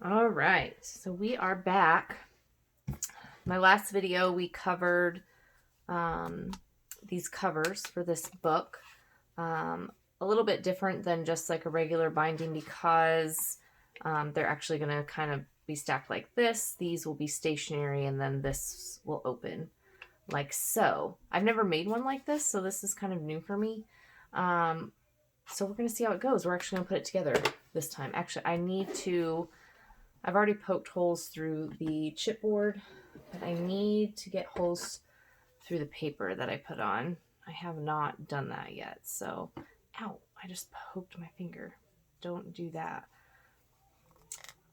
All right, so we are back. My last video, we covered um, these covers for this book. A little bit different than just like a regular binding because they're actually going to kind of be stacked like this. These will be stationary and then this will open like so. I've never made one like this, so this is kind of new for me. So we're going to see how it goes. We're actually going to put it together this time. Actually, I've already poked holes through the chipboard, but I need to get holes through the paper that I put on. I have not done that yet. So, ow, I just poked my finger. Don't do that.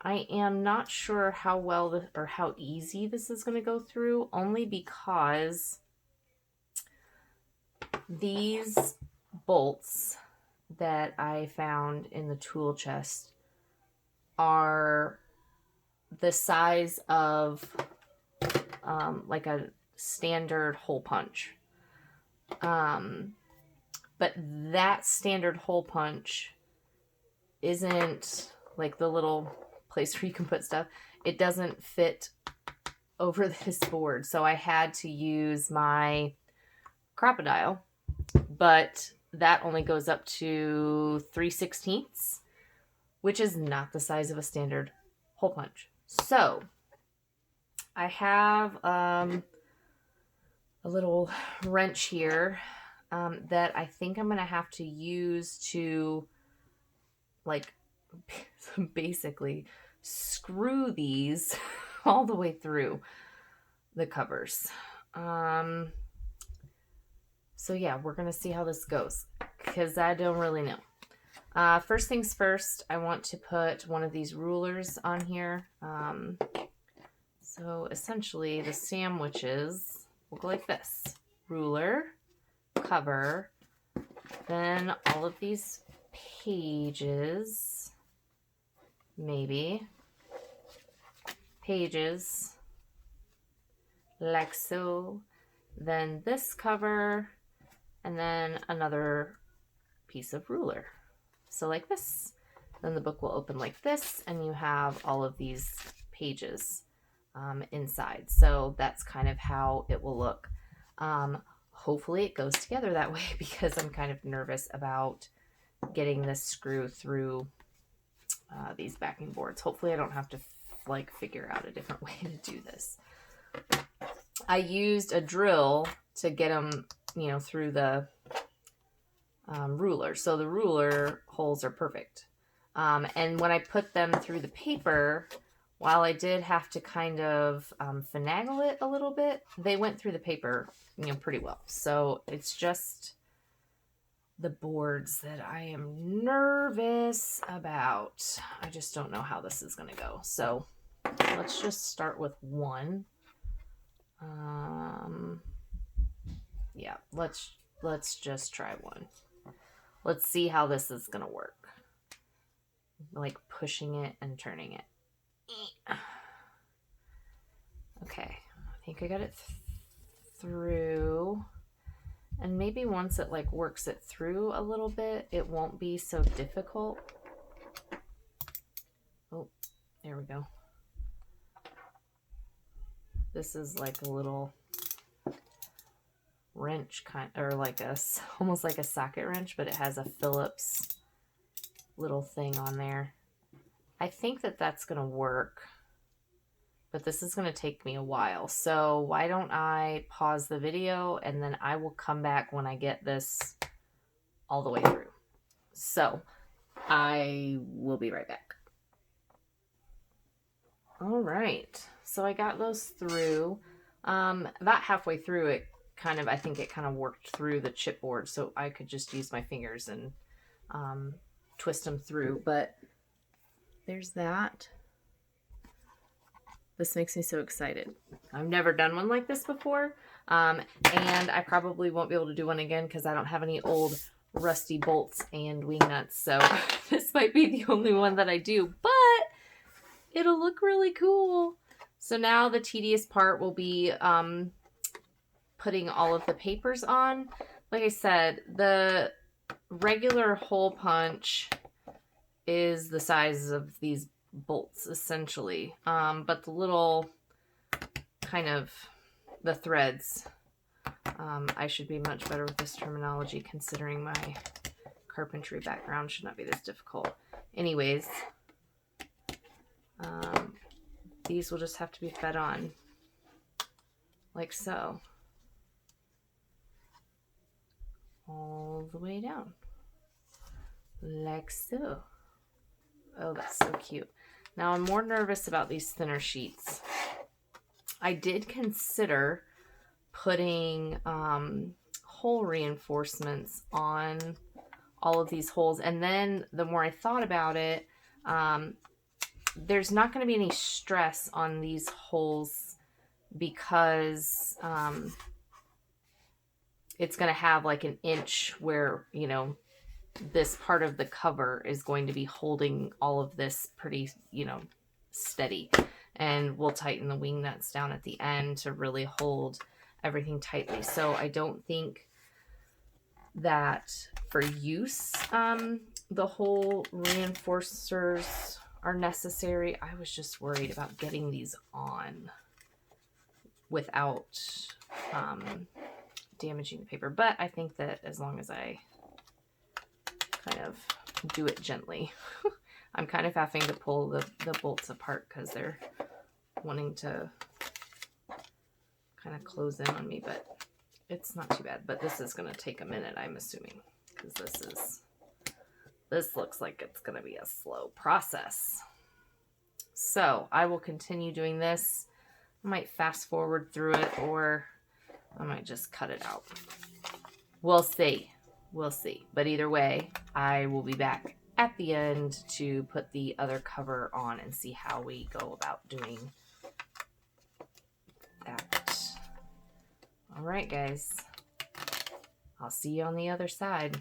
I am not sure how well or how easy this is going to go through, only because these bolts that I found in the tool chest are the size of like a standard hole punch. But that standard hole punch isn't like the little place where you can put stuff. It doesn't fit over this board. So I had to use my Crop-A-Dile, but that only goes up to 3/16, which is not the size of a standard hole punch. So I have a little wrench here that I think I'm going to have to use to like basically screw these all the way through the covers. So yeah, we're going to see how this goes because I don't really know. First things first, I want to put one of these rulers on here. So essentially the sandwiches will go like this. Ruler, cover, then all of these pages, maybe, pages, like so, then this cover, and then another piece of ruler. So like this. Then the book will open like this, and you have all of these pages inside. So that's kind of how it will look. Hopefully it goes together that way because I'm kind of nervous about getting this screw through these backing boards. Hopefully I don't have to like figure out a different way to do this. I used a drill to get them, through the ruler. So the ruler holes are perfect. And when I put them through the paper, while I did have to kind of finagle it a little bit, they went through the paper, pretty well. So it's just the boards that I am nervous about. I just don't know how this is going to go. So let's just start with one. Yeah, let's just try one. Let's see how this is going to work. Like pushing it and turning it. Okay, I think I got it through. And maybe once it like works it through a little bit, it won't be so difficult. Oh, there we go. This is like a little wrench or like almost like a socket wrench, but it has a Phillips little thing on there. I think that that's going to work, but this is going to take me a while. So why don't I pause the video and then I will come back when I get this all the way through. So I will be right back. All right. So I got those through. About halfway through it, I think it kind of worked through the chipboard, so I could just use my fingers and twist them through. But there's that. This makes me so excited. I've never done one like this before, and I probably won't be able to do one again because I don't have any old rusty bolts and wing nuts. So this might be the only one that I do, but it'll look really cool. So now the tedious part will be putting all of the papers on. Like I said, the regular hole punch is the size of these bolts essentially. But the little kind of the threads, I should be much better with this terminology considering my carpentry background should not be this difficult. Anyways, these will just have to be fed on like so, all the way down, like so. Oh, that's so cute. Now I'm more nervous about these thinner sheets. I did consider putting hole reinforcements on all of these holes, and then the more I thought about it, there's not going to be any stress on these holes because it's going to have like an inch where, you know, this part of the cover is going to be holding all of this pretty, you know, steady. And we'll tighten the wing nuts down at the end to really hold everything tightly. So I don't think that for use, the hole reinforcers are necessary. I was just worried about getting these on without damaging the paper. But I think that as long as I kind of do it gently, I'm kind of having to pull the bolts apart because they're wanting to kind of close in on me, but it's not too bad. But this is going to take a minute, I'm assuming, because this looks like it's going to be a slow process. So I will continue doing this. I might fast forward through it, or I might just cut it out. We'll see. We'll see. But either way, I will be back at the end to put the other cover on and see how we go about doing that. All right, guys. I'll see you on the other side.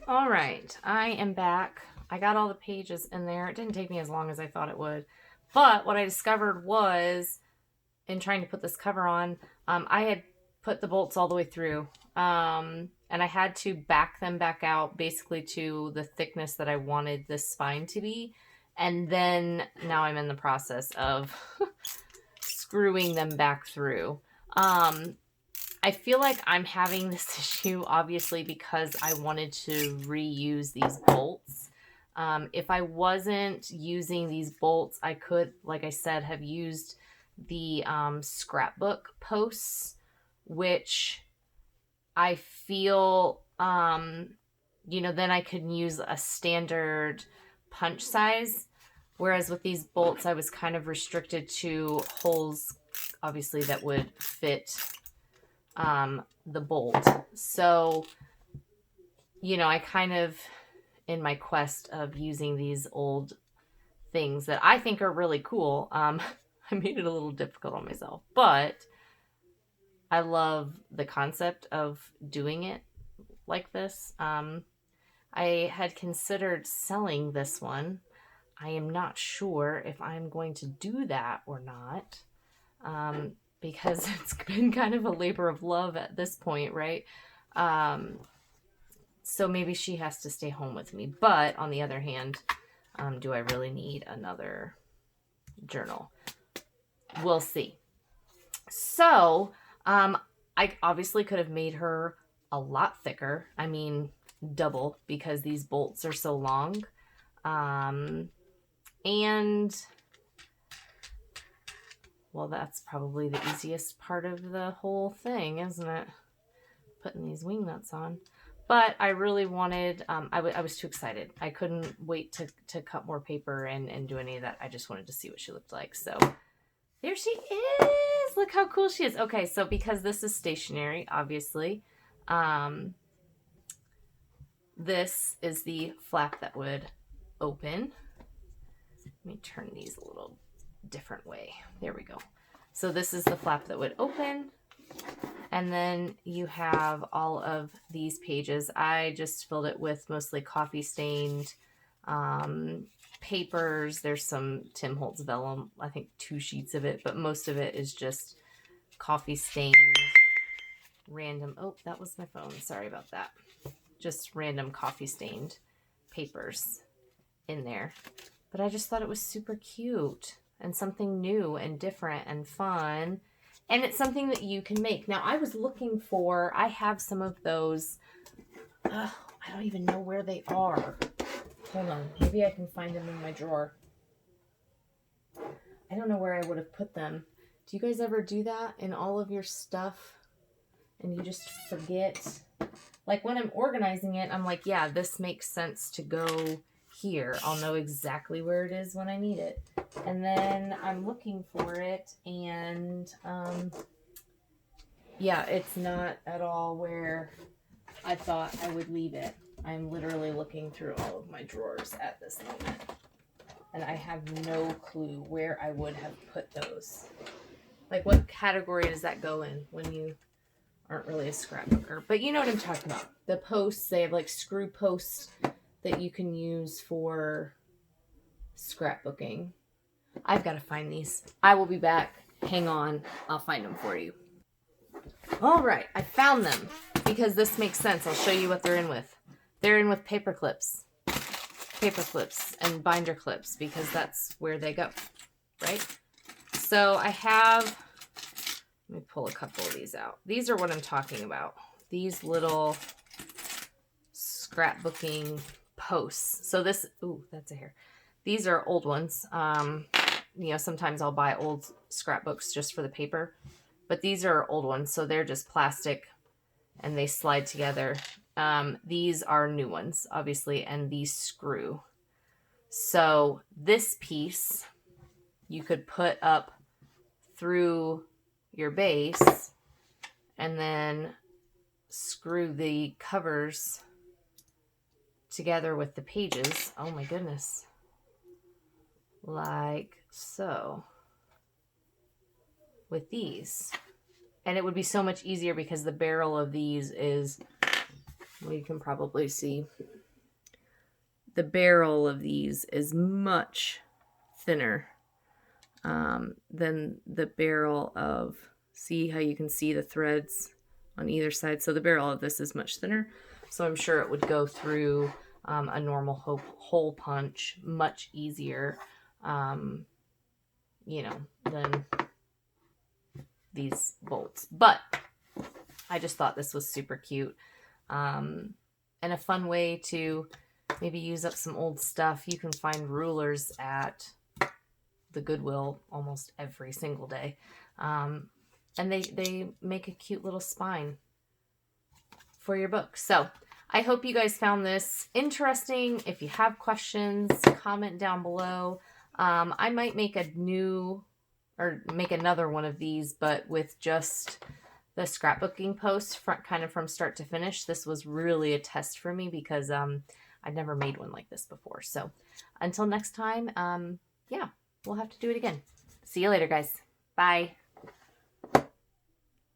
All right, I am back. I got all the pages in there. It didn't take me as long as I thought it would. But what I discovered was, in trying to put this cover on, I had put the bolts all the way through. And I had to back them back out basically to the thickness that I wanted this spine to be. And then now I'm in the process of screwing them back through. I feel like I'm having this issue, obviously, because I wanted to reuse these bolts. If I wasn't using these bolts, I could, like I said, have used the scrapbook posts, which I feel, you know, then I could use a standard punch size. Whereas with these bolts, I was kind of restricted to holes, obviously, that would fit the bolt. So, you know, I kind of, in my quest of using these old things that I think are really cool. I made it a little difficult on myself, but I love the concept of doing it like this. I had considered selling this one. I am not sure if I'm going to do that or not, because it's been kind of a labor of love at this point, right? So maybe she has to stay home with me. But on the other hand, do I really need another journal? We'll see. So I obviously could have made her a lot thicker. I mean, double, because these bolts are so long. And well, that's probably the easiest part of the whole thing, isn't it? Putting these wing nuts on. But I really wanted, I was too excited. I couldn't wait to cut more paper and do any of that. I just wanted to see what she looked like. So there she is. Look how cool she is. Okay, so because this is stationary, obviously, this is the flap that would open. Let me turn these a little different way. There we go. So this is the flap that would open. And then you have all of these pages. I just filled it with mostly coffee stained papers. There's some Tim Holtz vellum, I think 2 sheets of it, but most of it is just coffee stained random. Oh, that was my phone. Sorry about that. Just random coffee stained papers in there. But I just thought it was super cute and something new and different and fun. And it's something that you can make. Now, I was looking for, I have some of those. I don't even know where they are. Hold on. Maybe I can find them in my drawer. I don't know where I would have put them. Do you guys ever do that in all of your stuff? And you just forget? Like when I'm organizing it, I'm like, yeah, this makes sense to go here. I'll know exactly where it is when I need it. And then I'm looking for it, and yeah, it's not at all where I thought I would leave it. I'm literally looking through all of my drawers at this moment, and I have no clue where I would have put those. Like, what category does that go in when you aren't really a scrapbooker? But you know what I'm talking about. The posts, they have like screw posts that you can use for scrapbooking. I've got to find these. I will be back. Hang on. I'll find them for you. All right. I found them because this makes sense. I'll show you what they're in with. They're in with paper clips and binder clips because that's where they go, right? So I have, let me pull a couple of these out. These are what I'm talking about. These little scrapbooking posts. So this, ooh, that's a hair. These are old ones. You know, sometimes I'll buy old scrapbooks just for the paper, but these are old ones. So they're just plastic and they slide together. These are new ones, obviously, and these screw. So this piece you could put up through your base and then screw the covers together with the pages. Oh my goodness. Like so. With these. And it would be so much easier because the barrel of these is, well, you can probably see, the barrel of these is much thinner than the barrel of, see how you can see the threads on either side. So the barrel of this is much thinner. So I'm sure it would go through a normal hole punch much easier, you know, than these bolts. But I just thought this was super cute and a fun way to maybe use up some old stuff. You can find rulers at the Goodwill almost every single day. And they make a cute little spine for your book. So I hope you guys found this interesting. If you have questions, comment down below. I might make make another one of these, but with just the scrapbooking post kind of from start to finish. This was really a test for me because I'd never made one like this before. So until next time, yeah, we'll have to do it again. See you later, guys. Bye.